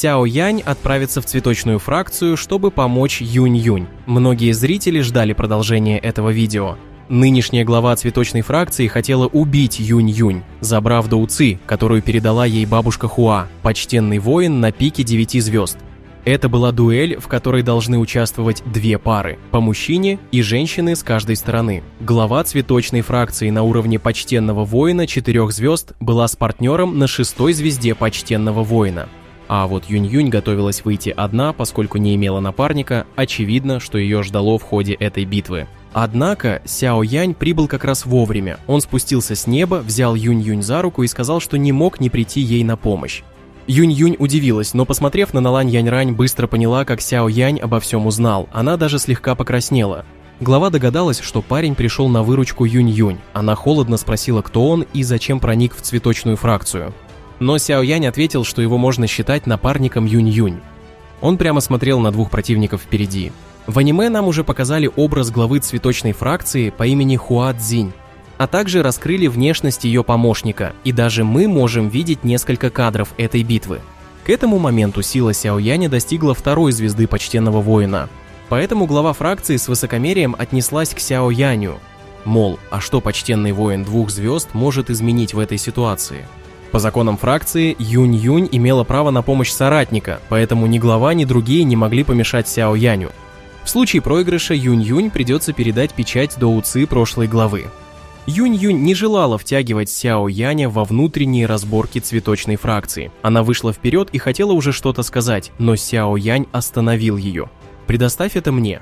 Сяо Янь отправится в цветочную фракцию, чтобы помочь Юнь-Юнь. Многие зрители ждали продолжения этого видео. Нынешняя глава цветочной фракции хотела убить Юнь-Юнь, забрав Доу Ци, которую передала ей бабушка Хуа, почтенный воин на пике 9 звезд. Это была дуэль, в которой должны участвовать две пары, по мужчине и женщины с каждой стороны. Глава цветочной фракции на уровне почтенного воина 4 звезд была с партнером на 6-й звезде почтенного воина. А вот Юнь-Юнь готовилась выйти одна, поскольку не имела напарника, очевидно, что ее ждало в ходе этой битвы. Однако Сяо Янь прибыл как раз вовремя. Он спустился с неба, взял Юнь-Юнь за руку и сказал, что не мог не прийти ей на помощь. Юнь-Юнь удивилась, но, посмотрев на Налань Янь-Рань, быстро поняла, как Сяо Янь обо всем узнал. Она даже слегка покраснела. Глава догадалась, что парень пришел на выручку Юнь-Юнь. Она холодно спросила, кто он и зачем проник в цветочную фракцию. Но Сяо Янь ответил, что его можно считать напарником Юнь-Юнь. Он прямо смотрел на двух противников впереди. В аниме нам уже показали образ главы цветочной фракции по имени Хуа Цзинь, а также раскрыли внешность ее помощника, и даже мы можем видеть несколько кадров этой битвы. К этому моменту сила Сяо Яня достигла 2-й звезды почтенного воина. Поэтому глава фракции с высокомерием отнеслась к Сяо Яню. Мол, а что почтенный воин 2 звезд может изменить в этой ситуации? По законам фракции, Юнь-Юнь имела право на помощь соратника, поэтому ни глава, ни другие не могли помешать Сяо Яню. В случае проигрыша Юнь-Юнь придется передать печать Доу Ци прошлой главы. Юнь-Юнь не желала втягивать Сяо Яня во внутренние разборки цветочной фракции. Она вышла вперед и хотела уже что-то сказать, но Сяо Янь остановил ее. «Предоставь это мне».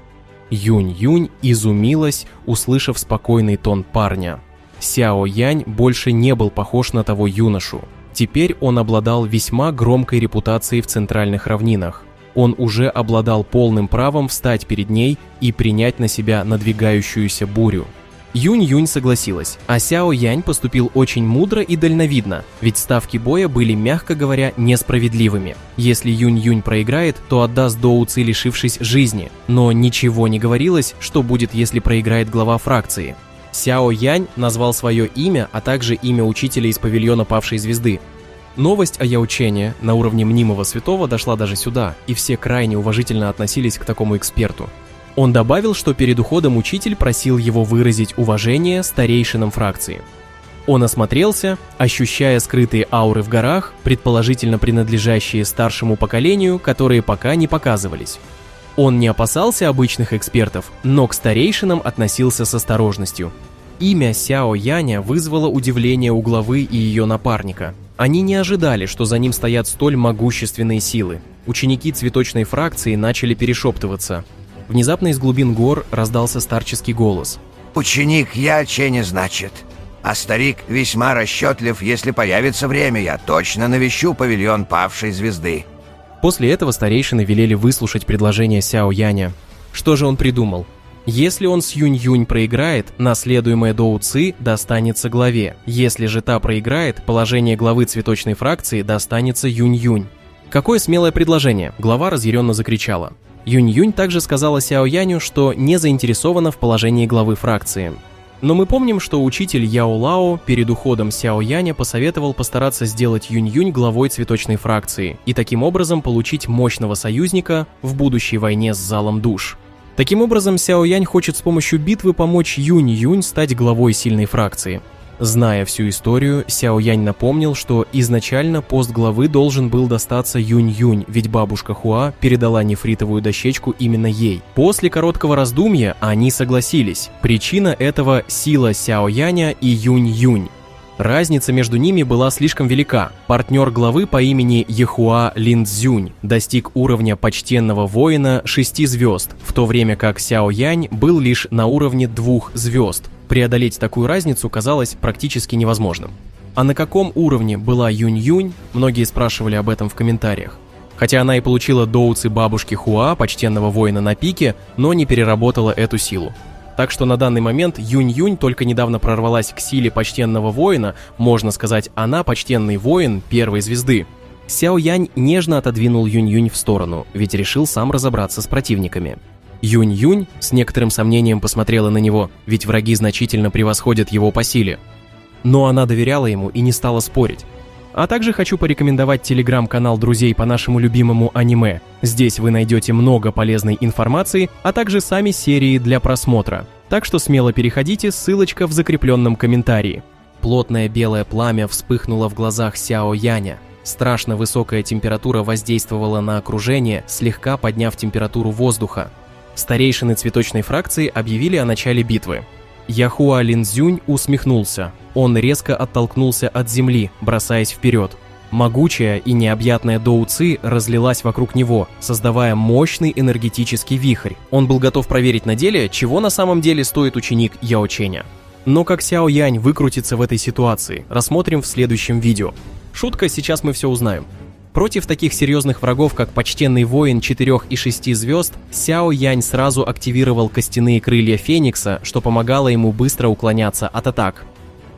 Юнь-Юнь изумилась, услышав спокойный тон парня. Сяо Янь больше не был похож на того юношу. Теперь он обладал весьма громкой репутацией в центральных равнинах. Он уже обладал полным правом встать перед ней и принять на себя надвигающуюся бурю. Юнь-Юнь согласилась, а Сяо Янь поступил очень мудро и дальновидно, ведь ставки боя были, мягко говоря, несправедливыми. Если Юнь-Юнь проиграет, то отдаст Доу Ци, лишившись жизни, но ничего не говорилось, что будет, если проиграет глава фракции. Сяо Янь назвал свое имя, а также имя учителя из павильона павшей звезды. Новость о Яучене на уровне мнимого святого дошла даже сюда, и все крайне уважительно относились к такому эксперту. Он добавил, что перед уходом учитель просил его выразить уважение старейшинам фракции. Он осмотрелся, ощущая скрытые ауры в горах, предположительно принадлежащие старшему поколению, которые пока не показывались. Он не опасался обычных экспертов, но к старейшинам относился с осторожностью. Имя Сяо Яня вызвало удивление у главы и ее напарника. Они не ожидали, что за ним стоят столь могущественные силы. Ученики цветочной фракции начали перешептываться. Внезапно из глубин гор раздался старческий голос. «Ученик Ячене, значит. А старик весьма расчетлив, если появится время, я точно навещу павильон павшей звезды». После этого старейшины велели выслушать предложение Сяо Яня. Что же он придумал? Если он с Юнь-Юнь проиграет, наследуемая Доу Ци достанется главе. Если же та проиграет, положение главы цветочной фракции достанется Юнь-Юнь. Какое смелое предложение! Глава разъяренно закричала. Юнь-Юнь также сказала Сяо Яню, что не заинтересована в положении главы фракции. Но мы помним, что учитель Яо Лао перед уходом Сяо Яня посоветовал постараться сделать Юнь-Юнь главой цветочной фракции и таким образом получить мощного союзника в будущей войне с залом душ. Таким образом, Сяо Янь хочет с помощью битвы помочь Юнь-Юнь стать главой сильной фракции. Зная всю историю, Сяо Янь напомнил, что изначально пост главы должен был достаться Юнь-Юнь, ведь бабушка Хуа передала нефритовую дощечку именно ей. После короткого раздумья они согласились. Причина этого – сила Сяо Яня и Юнь-Юнь. Разница между ними была слишком велика. Партнер главы по имени Ехуа Линдзюнь достиг уровня почтенного воина 6 звезд, в то время как Сяо Янь был лишь на уровне 2 звезд. Преодолеть такую разницу казалось практически невозможным. А на каком уровне была Юнь-Юнь, многие спрашивали об этом в комментариях. Хотя она и получила Доу Ци бабушки Хуа, почтенного воина на пике, но не переработала эту силу. Так что на данный момент Юнь-Юнь только недавно прорвалась к силе почтенного воина, можно сказать, она почтенный воин 1 звезды. Сяо Янь нежно отодвинул Юнь-Юнь в сторону, ведь решил сам разобраться с противниками. Юнь-Юнь с некоторым сомнением посмотрела на него, ведь враги значительно превосходят его по силе. Но она доверяла ему и не стала спорить. А также хочу порекомендовать телеграм-канал друзей по нашему любимому аниме. Здесь вы найдете много полезной информации, а также сами серии для просмотра. Так что смело переходите, ссылочка в закрепленном комментарии. Плотное белое пламя вспыхнуло в глазах Сяо Яня. Страшно высокая температура воздействовала на окружение, слегка подняв температуру воздуха. Старейшины цветочной фракции объявили о начале битвы. Яхуа Линцзюнь усмехнулся. Он резко оттолкнулся от земли, бросаясь вперед. Могучая и необъятная Доу Ци разлилась вокруг него, создавая мощный энергетический вихрь. Он был готов проверить на деле, чего на самом деле стоит ученик Яо Ченя. Но как Сяо Янь выкрутится в этой ситуации, рассмотрим в следующем видео. Шутка, сейчас мы все узнаем. Против таких серьезных врагов, как почтенный воин 4 и 6 звезд, Сяо Янь сразу активировал костяные крылья Феникса, что помогало ему быстро уклоняться от атак.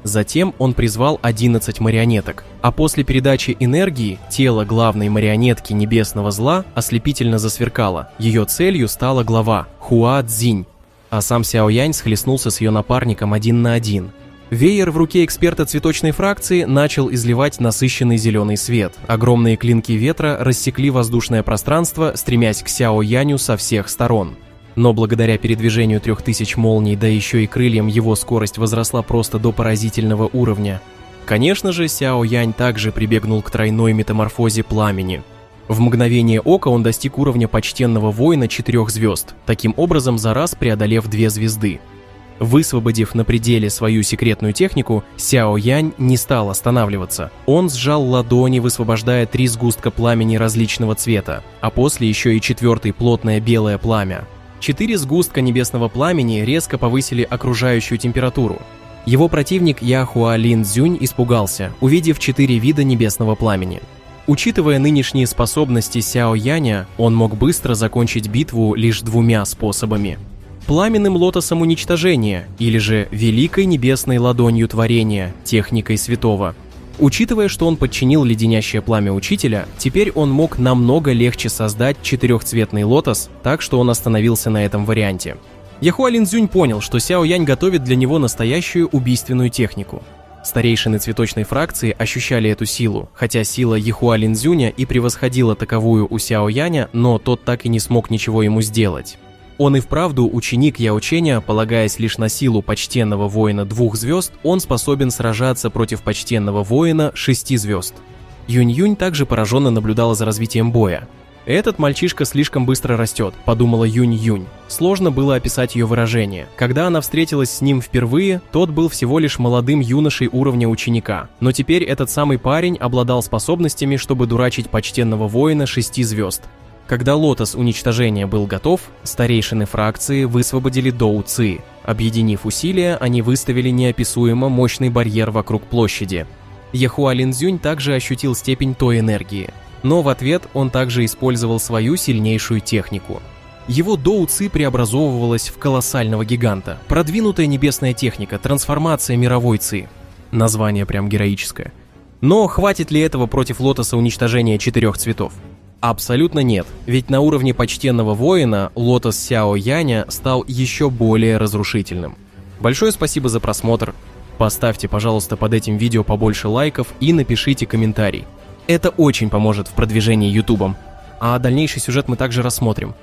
Затем он призвал 11 марионеток, а после передачи энергии тело главной марионетки Небесного Зла ослепительно засверкало. Ее целью стала глава Хуа Цзинь, а сам Сяо Янь схлестнулся с ее напарником 1 на 1. Веер в руке эксперта цветочной фракции начал изливать насыщенный зеленый свет. Огромные клинки ветра рассекли воздушное пространство, стремясь к Сяо Яню со всех сторон. Но благодаря передвижению 3000 молний, да еще и крыльям, его скорость возросла просто до поразительного уровня. Конечно же, Сяо Янь также прибегнул к тройной метаморфозе пламени. В мгновение ока он достиг уровня почтенного воина 4 звезд, таким образом за раз преодолев 2 звезды. Высвободив на пределе свою секретную технику, Сяо Янь не стал останавливаться. Он сжал ладони, высвобождая 3 сгустка пламени различного цвета, а после еще и 4-й плотное белое пламя. 4 сгустка небесного пламени резко повысили окружающую температуру. Его противник Яхуа Линцзюнь испугался, увидев 4 вида небесного пламени. Учитывая нынешние способности Сяо Яня, он мог быстро закончить битву лишь 2 способами. Пламенным лотосом уничтожения, или же великой небесной ладонью творения, техникой святого. Учитывая, что он подчинил леденящее пламя учителя, теперь он мог намного легче создать 4-цветный лотос, так что он остановился на этом варианте. Яхуа Линцзюнь понял, что Сяо Янь готовит для него настоящую убийственную технику. Старейшины цветочной фракции ощущали эту силу, хотя сила Яхуа Линцзюня и превосходила таковую у Сяо Яня, но тот так и не смог ничего ему сделать. Он и вправду ученик Яо Ченя, полагаясь лишь на силу почтенного воина 2 звезд, он способен сражаться против почтенного воина 6 звезд. Юнь-Юнь также пораженно наблюдала за развитием боя. «Этот мальчишка слишком быстро растет», – подумала Юнь-Юнь. Сложно было описать ее выражение. Когда она встретилась с ним впервые, тот был всего лишь молодым юношей уровня ученика. Но теперь этот самый парень обладал способностями, чтобы дурачить почтенного воина 6 звезд. Когда лотос уничтожения был готов, старейшины фракции высвободили Доу Ци. Объединив усилия, они выставили неописуемо мощный барьер вокруг площади. Яхуа Линцзюнь также ощутил степень той энергии. Но в ответ он также использовал свою сильнейшую технику. Его Доу Ци преобразовывалась в колоссального гиганта. Продвинутая небесная техника, трансформация мировой Ци. Название прям героическое. Но хватит ли этого против лотоса уничтожения 4 цветов? Абсолютно нет, ведь на уровне почтенного воина лотос Сяо Яня стал еще более разрушительным. Большое спасибо за просмотр. Поставьте, пожалуйста, под этим видео побольше лайков и напишите комментарий. Это очень поможет в продвижении ютубом. А дальнейший сюжет мы также рассмотрим.